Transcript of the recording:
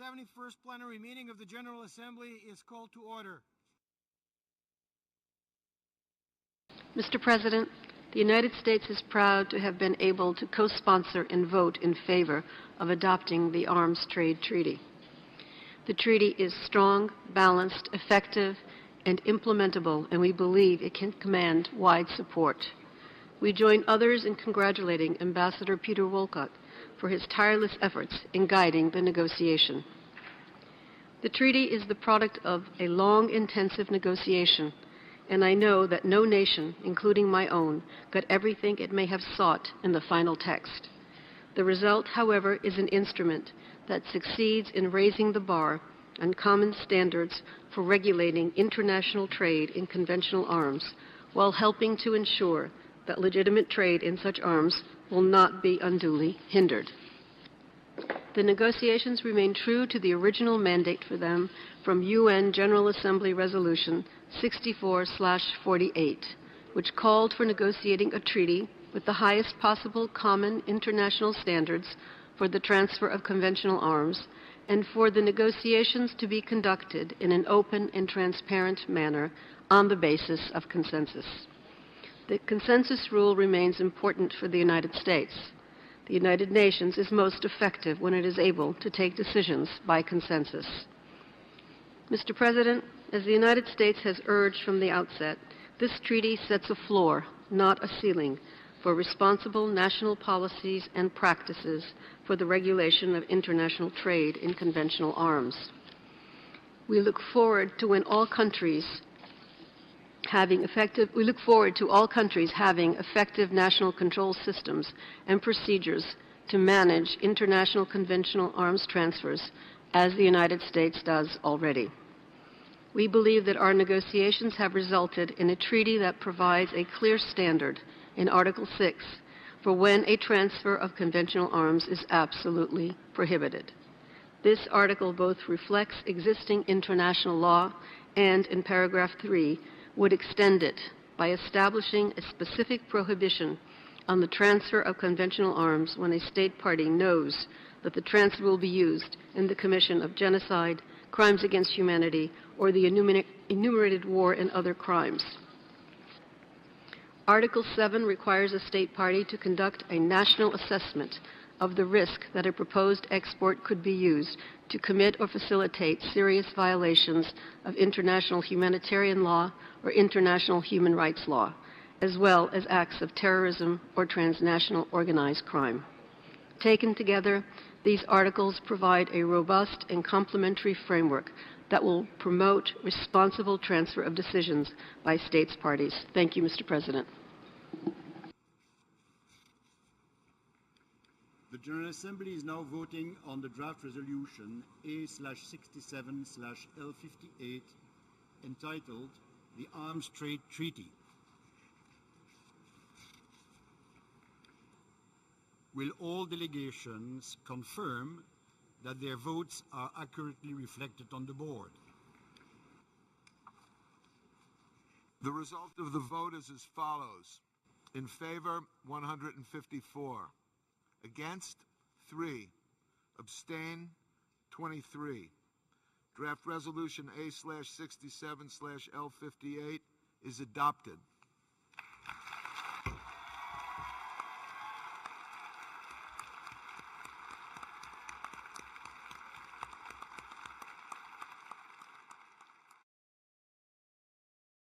71st plenary meeting of the General Assembly is called to order. Mr. President, the United States is proud to have been able to co-sponsor and vote in favor of adopting the Arms Trade Treaty. The treaty is strong, balanced, effective, and implementable, and we believe it can command wide support. We join others in congratulating Ambassador Peter Wolcott for his tireless efforts in guiding the negotiation. The treaty is the product of a long, intensive negotiation, and I know that no nation, including my own, got everything it may have sought in the final text. The result, however, is an instrument that succeeds in raising the bar on common standards for regulating international trade in conventional arms, while helping to ensure that legitimate trade in such arms will not be unduly hindered. The negotiations remain true to the original mandate for them from UN General Assembly Resolution 64/48, which called for negotiating a treaty with the highest possible common international standards for the transfer of conventional arms, and for the negotiations to be conducted in an open and transparent manner on the basis of consensus. The consensus rule remains important for the United States. The United Nations is most effective when it is able to take decisions by consensus. Mr. President, as the United States has urged from the outset, this treaty sets a floor, not a ceiling, for responsible national policies and practices for the regulation of international trade in conventional arms. We look forward to all countries having effective national control systems and procedures to manage international conventional arms transfers, as the United States does already. We believe that our negotiations have resulted in a treaty that provides a clear standard in Article 6 for when a transfer of conventional arms is absolutely prohibited. This article both reflects existing international law and, in paragraph 3, would extend it by establishing a specific prohibition on the transfer of conventional arms when a state party knows that the transfer will be used in the commission of genocide, crimes against humanity, or the enumerated war and other crimes. Article 7 requires a state party to conduct a national assessment of the risk that a proposed export could be used to commit or facilitate serious violations of international humanitarian law or international human rights law, as well as acts of terrorism or transnational organized crime. Taken together, these articles provide a robust and complementary framework that will promote responsible transfer of decisions by states parties. Thank you, Mr. President. The General Assembly is now voting on the draft resolution A/67/L58 entitled the Arms Trade Treaty. Will all delegations confirm that their votes are accurately reflected on the board? The result of the vote is as follows. In favor, 154. Against, 3. Abstain, 23. Draft resolution A/67/L58 is adopted.